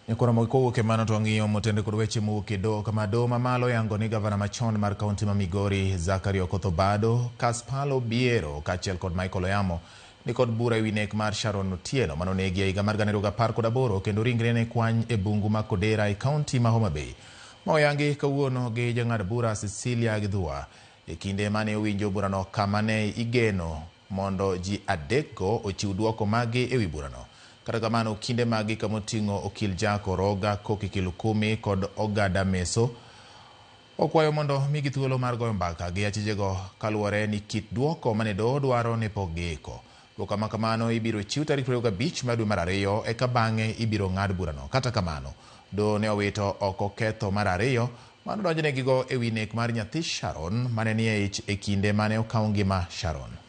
Nyakora moiko ke mano to ng'iyo motende kod weche mowuok e doho kama doho mamalo yango ni gavana machon mar kaunti ma Migori Zachary Okoth Obado, Kaspalo Biero kaachiel kod Michael Oyamo ni kod bura ewi nek mar Sharon Otieno manonegi e higa mar 2018 kendo ringre ne kwany e bungu ma Kodera e kaunti ma Homa Bay. Ma oyangi kawuono gi jang'ad bura Cecilia Githua e kinde mane owinjo burano kama ne igeno mondo ji adekgo ochiw duoko magi ewi burano. Kata kamano kinde magi kamoting'o okil Jack Oroga, Koki Kilukumi kod Ogada Meso okwayo mondo migi thuolo mar goyo mbaka gi achijego kaluwore ni kit duoko mane doho dwaro ne pok giiko. Duoko ma kamano ibiro chiw tarik 25 mar dwe mar ariyo eka bang'e ibiro ng'ad burano. Kata kamano doho ne owito oko ketho mar ariyo mane odonjnegigo ewi nek mar nyathi Sharon mane ni e ich e kinde mane okaw ngima Sharon.